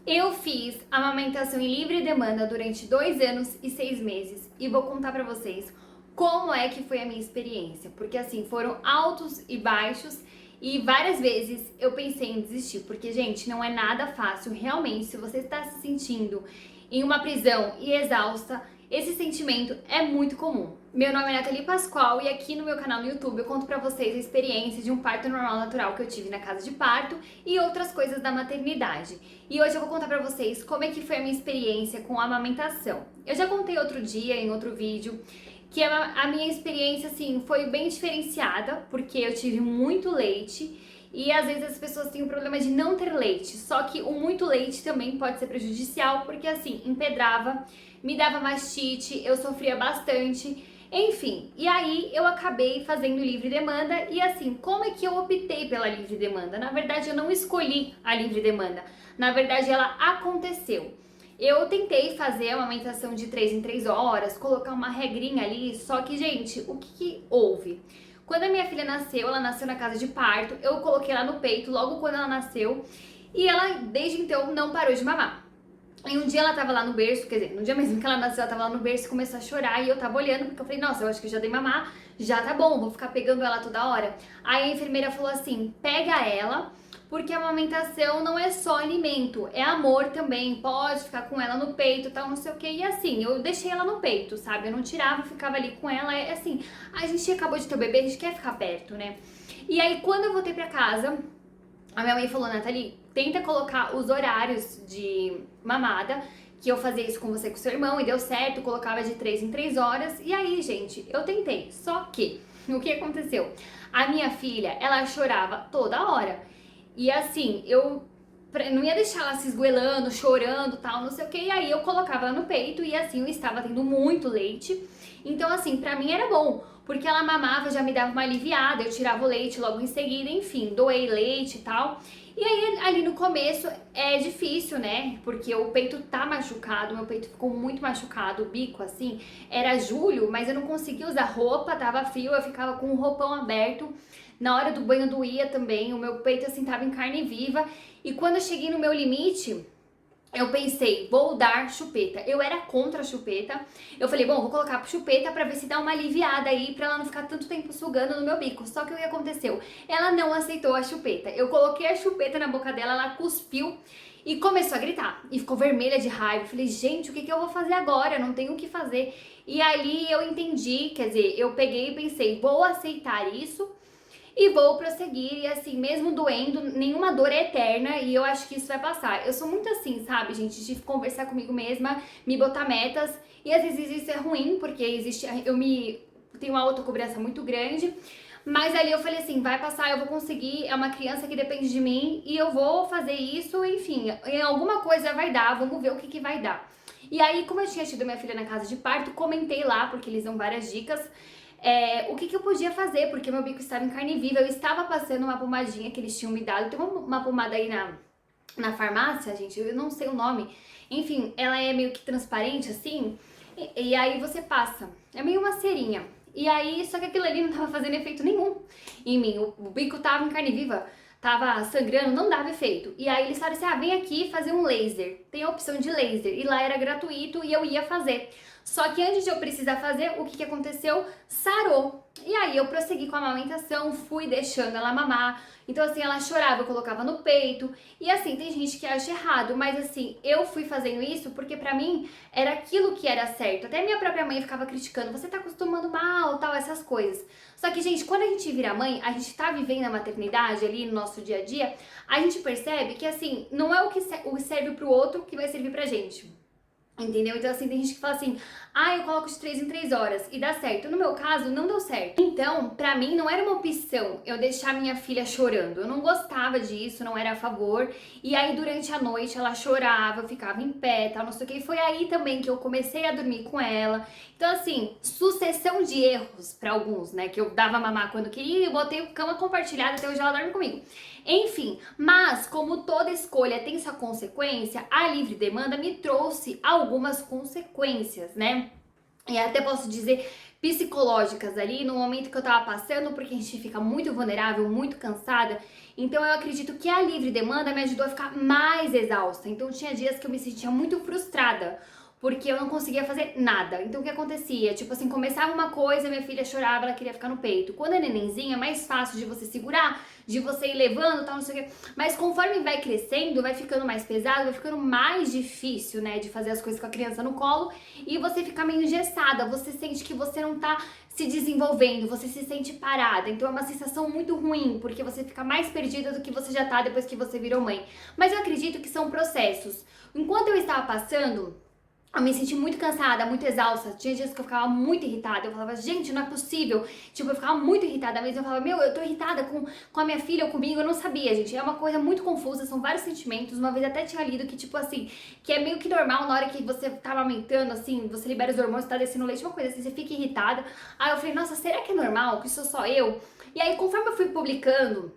Eu fiz amamentação em livre demanda durante 2 anos e 6 meses e vou contar pra vocês como é que foi a minha experiência, porque assim, foram altos e baixos e várias vezes eu pensei em desistir, porque gente, não é nada fácil, realmente, se você está se sentindo em uma prisão e exausta, esse sentimento é muito comum. Meu nome é Nathalie Pascoal e aqui no meu canal no YouTube eu conto pra vocês a experiência de um parto normal natural que eu tive na casa de parto e outras coisas da maternidade. E hoje eu vou contar pra vocês como é que foi a minha experiência com a amamentação. Eu já contei outro dia, em outro vídeo, que a minha experiência, assim, foi bem diferenciada, porque eu tive muito leite e às vezes as pessoas têm o problema de não ter leite, só que o muito leite também pode ser prejudicial, porque assim, empedrava, me dava mastite, eu sofria bastante, enfim. E aí eu acabei fazendo livre demanda e assim, como é que eu optei pela livre demanda? Na verdade, eu não escolhi a livre demanda, na verdade ela aconteceu. Eu tentei fazer a amamentação de 3 em 3 horas, colocar uma regrinha ali, só que, gente, o que houve? Quando a minha filha nasceu, ela nasceu na casa de parto, eu coloquei ela no peito logo quando ela nasceu e ela, desde então, não parou de mamar. E um dia ela tava lá no berço, quer dizer, no dia mesmo que ela nasceu, ela tava lá no berço e começou a chorar e eu tava olhando porque eu falei, nossa, eu acho que eu já dei mamar, já tá bom, vou ficar pegando ela toda hora. Aí a enfermeira falou assim, pega ela, porque a amamentação não é só alimento, é amor também, pode ficar com ela no peito, tal, não sei o que. E assim, eu deixei ela no peito, sabe? Eu não tirava, ficava ali com ela, é assim, a gente acabou de ter o bebê, a gente quer ficar perto, né? E aí quando eu voltei pra casa, a minha mãe falou, Nathalie, tenta colocar os horários de mamada, que eu fazia isso com você e com seu irmão, e deu certo, colocava de 3 em 3 horas. E aí, gente, eu tentei. Só que, o que aconteceu? A minha filha, ela chorava toda hora. E assim, eu não ia deixar ela se esgoelando, chorando, tal, não sei o que. E aí eu colocava ela no peito e assim, eu estava tendo muito leite. Então assim, pra mim era bom, porque ela mamava, já me dava uma aliviada, eu tirava o leite logo em seguida, enfim, doei leite e tal. E aí ali no começo é difícil, né? Porque o peito tá machucado, meu peito ficou muito machucado, o bico assim. Era julho, mas eu não conseguia usar roupa, tava frio, eu ficava com o roupão aberto. Na hora do banho doía também, o meu peito assim tava em carne viva. E quando eu cheguei no meu limite, eu pensei, vou dar chupeta. Eu era contra a chupeta. Eu falei, bom, vou colocar chupeta pra ver se dá uma aliviada aí, pra ela não ficar tanto tempo sugando no meu bico. Só que o que aconteceu? Ela não aceitou a chupeta. Eu coloquei a chupeta na boca dela, ela cuspiu e começou a gritar. E ficou vermelha de raiva. Eu falei, gente, o que eu vou fazer agora? Eu não tenho o que fazer. E ali eu entendi, quer dizer, eu peguei e pensei, vou aceitar isso e vou prosseguir, e assim, mesmo doendo, nenhuma dor é eterna e eu acho que isso vai passar. Eu sou muito assim, sabe, gente, de conversar comigo mesma, me botar metas, e às vezes isso é ruim, porque existe, tenho uma autocobrança muito grande, mas ali eu falei assim, vai passar, eu vou conseguir, é uma criança que depende de mim, e eu vou fazer isso, enfim, em alguma coisa vai dar, vamos ver o que vai dar. E aí, como eu tinha tido minha filha na casa de parto, comentei lá, porque eles dão várias dicas, o que eu podia fazer, porque meu bico estava em carne viva, eu estava passando uma pomadinha que eles tinham me dado, tem uma pomada aí na farmácia, gente, eu não sei o nome, enfim, ela é meio que transparente assim, e aí você passa, é meio uma cerinha, e aí, só que aquilo ali não tava fazendo efeito nenhum em mim, o bico tava em carne viva, tava sangrando, não dava efeito. E aí eles falaram assim, vem aqui fazer um laser. Tem a opção de laser. E lá era gratuito e eu ia fazer. Só que antes de eu precisar fazer, o que aconteceu? Sarou. E aí eu prossegui com a amamentação, fui deixando ela mamar. Então assim, ela chorava, eu colocava no peito. E assim, tem gente que acha errado, mas assim, eu fui fazendo isso porque pra mim era aquilo que era certo. Até minha própria mãe ficava criticando, você tá acostumando mal, tal, essas coisas. Só que, gente, quando a gente vira mãe, a gente tá vivendo a maternidade ali no nosso dia a dia, a gente percebe que assim, não é o que serve pro outro que vai servir pra gente. Entendeu? Então, assim, tem gente que fala assim, eu coloco de 3 em 3 horas e dá certo. No meu caso, não deu certo. Então, pra mim, não era uma opção eu deixar minha filha chorando. Eu não gostava disso, não era a favor. E aí, durante a noite, ela chorava, eu ficava em pé, tal, não sei o que. E foi aí também que eu comecei a dormir com ela. Então, assim, sucessão de erros pra alguns, né? Que eu dava mamar quando queria e botei cama compartilhada, até hoje ela dorme comigo. Enfim, mas como toda escolha tem sua consequência, a livre demanda me trouxe algumas consequências, né? E até posso dizer psicológicas ali no momento que eu tava passando, porque a gente fica muito vulnerável, muito cansada. Então eu acredito que a livre demanda me ajudou a ficar mais exausta. Então tinha dias que eu me sentia muito frustrada, porque eu não conseguia fazer nada. Então o que acontecia? Tipo assim, começava uma coisa, minha filha chorava, ela queria ficar no peito. Quando é nenenzinha, é mais fácil de você segurar, de você ir levando, tal, não sei o quê. Mas conforme vai crescendo, vai ficando mais pesado, vai ficando mais difícil, né, de fazer as coisas com a criança no colo e você fica meio engessada, você sente que você não tá se desenvolvendo, você se sente parada. Então é uma sensação muito ruim, porque você fica mais perdida do que você já tá depois que você virou mãe. Mas eu acredito que são processos. Enquanto eu estava passando, eu me senti muito cansada, muito exausta. Tinha dias que eu ficava muito irritada. Eu falava, gente, não é possível. Tipo, eu ficava muito irritada mesmo. Eu falava, meu, eu tô irritada com a minha filha ou comigo. Eu não sabia, gente. É uma coisa muito confusa, são vários sentimentos. Uma vez até tinha lido que, tipo assim, que é meio que normal na hora que você tá amamentando, assim, você libera os hormônios, tá descendo leite, uma coisa assim, você fica irritada. Aí eu falei, nossa, será que é normal? Que sou só eu? E aí, conforme eu fui publicando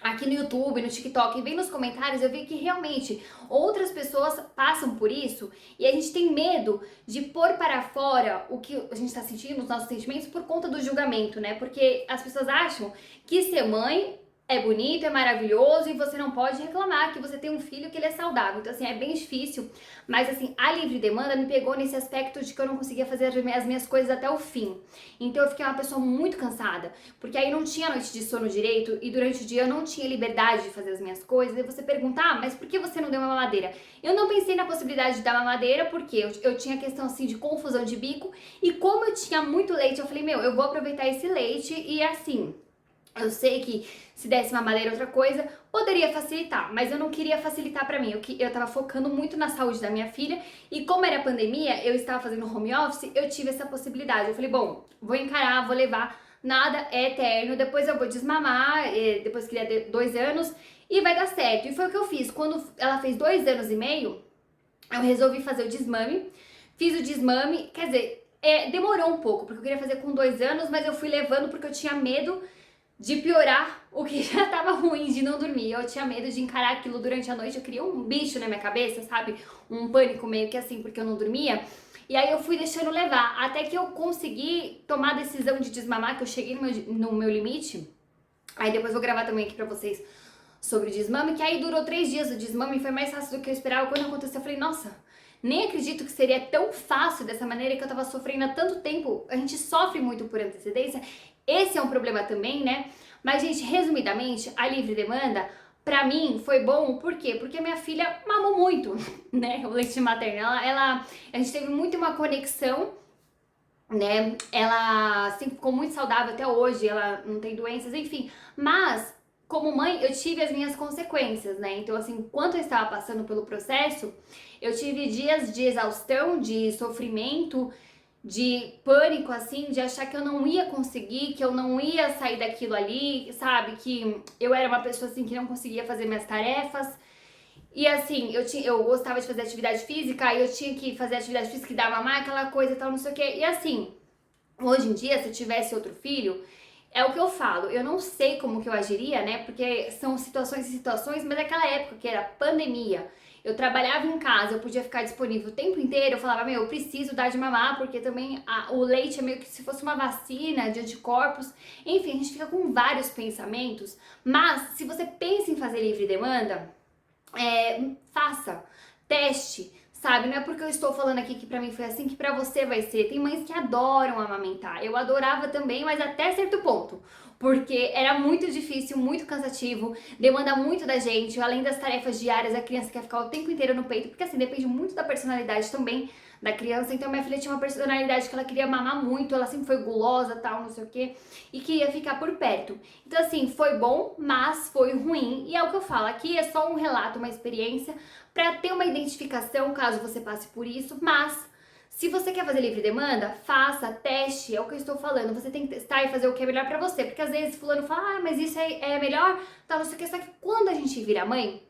aqui no YouTube, no TikTok, e vem nos comentários, eu vi que realmente outras pessoas passam por isso e a gente tem medo de pôr para fora o que a gente está sentindo, os nossos sentimentos, por conta do julgamento, né? Porque as pessoas acham que ser mãe é bonito, é maravilhoso e você não pode reclamar que você tem um filho que ele é saudável. Então, assim, é bem difícil, mas assim, a livre demanda me pegou nesse aspecto de que eu não conseguia fazer as minhas coisas até o fim. Então, eu fiquei uma pessoa muito cansada, porque aí não tinha noite de sono direito e durante o dia eu não tinha liberdade de fazer as minhas coisas. E você pergunta, mas por que você não deu uma mamadeira? Eu não pensei na possibilidade de dar mamadeira porque eu tinha questão assim de confusão de bico e como eu tinha muito leite, eu falei, meu, eu vou aproveitar esse leite e assim. Eu sei que se desse mamadeira outra coisa, poderia facilitar, mas eu não queria facilitar pra mim. Eu tava focando muito na saúde da minha filha e como era pandemia, eu estava fazendo home office, eu tive essa possibilidade. Eu falei, bom, vou encarar, vou levar, nada é eterno, depois eu vou desmamar, depois que ele 2 anos e vai dar certo. E foi o que eu fiz. Quando ela fez 2 anos e meio, eu resolvi fazer o desmame, fiz o desmame, quer dizer, demorou um pouco, porque eu queria fazer com 2 anos, mas eu fui levando porque eu tinha medo de piorar o que já tava ruim, de não dormir. Eu tinha medo de encarar aquilo durante a noite, eu queria um bicho na minha cabeça, sabe? Um pânico meio que assim, porque eu não dormia. E aí eu fui deixando levar, até que eu consegui tomar a decisão de desmamar, que eu cheguei no meu limite. Aí depois vou gravar também aqui pra vocês sobre o desmame, que aí durou 3 dias o desmame, foi mais fácil do que eu esperava. Quando aconteceu, eu falei, nossa, nem acredito que seria tão fácil dessa maneira, que eu tava sofrendo há tanto tempo. A gente sofre muito por antecedência. Esse é um problema também, né? Mas, gente, resumidamente, a livre demanda, pra mim, foi bom. Por quê? Porque minha filha mamou muito, né? O leite materno. A gente teve muito uma conexão, né? Ela sempre ficou muito saudável até hoje, ela não tem doenças, enfim. Mas, como mãe, eu tive as minhas consequências, né? Então, assim, enquanto eu estava passando pelo processo, eu tive dias de exaustão, de sofrimento, de pânico, assim, de achar que eu não ia conseguir, que eu não ia sair daquilo ali, sabe? Que eu era uma pessoa, assim, que não conseguia fazer minhas tarefas. E assim, eu gostava de fazer atividade física, aí eu tinha que fazer atividade física e dar mamar, aquela coisa e tal, não sei o quê. E assim, hoje em dia, se eu tivesse outro filho, é o que eu falo, eu não sei como que eu agiria, né? Porque são situações e situações, mas naquela época que era pandemia, eu trabalhava em casa, eu podia ficar disponível o tempo inteiro, eu falava, meu, eu preciso dar de mamar, porque também o leite é meio que se fosse uma vacina de anticorpos. Enfim, a gente fica com vários pensamentos, mas se você pensa em fazer livre demanda, faça, teste, sabe? Não é porque eu estou falando aqui que pra mim foi assim que pra você vai ser. Tem mães que adoram amamentar. Eu adorava também, mas até certo ponto. Porque era muito difícil, muito cansativo, demanda muito da gente, além das tarefas diárias, a criança quer ficar o tempo inteiro no peito, porque assim, depende muito da personalidade também da criança. Então minha filha tinha uma personalidade que ela queria mamar muito, ela sempre foi gulosa, tal, não sei o quê, e queria ficar por perto. Então assim, foi bom, mas foi ruim, e é o que eu falo, aqui é só um relato, uma experiência, pra ter uma identificação caso você passe por isso, mas se você quer fazer livre demanda, faça, teste, é o que eu estou falando. Você tem que testar e fazer o que é melhor pra você. Porque às vezes fulano fala, mas isso é melhor, tal, não sei o que. Só que quando a gente vira mãe,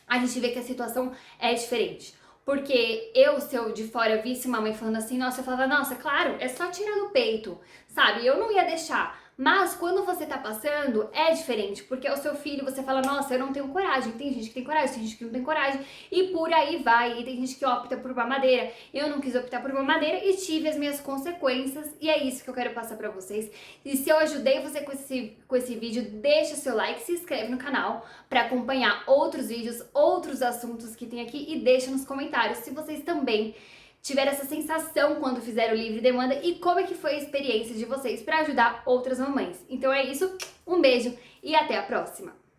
a gente vê que a situação é diferente. Porque se eu de fora visse uma mãe falando assim, nossa, eu falava, nossa, claro, é só tirar do peito, sabe? Eu não ia deixar. Mas quando você tá passando, é diferente, porque é o seu filho, você fala, nossa, eu não tenho coragem. Tem gente que tem coragem, tem gente que não tem coragem, e por aí vai. E tem gente que opta por mamadeira. Eu não quis optar por mamadeira e tive as minhas consequências, e é isso que eu quero passar pra vocês. E se eu ajudei você com esse vídeo, deixa seu like, se inscreve no canal pra acompanhar outros vídeos, outros assuntos que tem aqui, e deixa nos comentários se vocês também tiveram essa sensação quando fizeram o livre demanda e como é que foi a experiência de vocês para ajudar outras mamães. Então é isso, um beijo e até a próxima!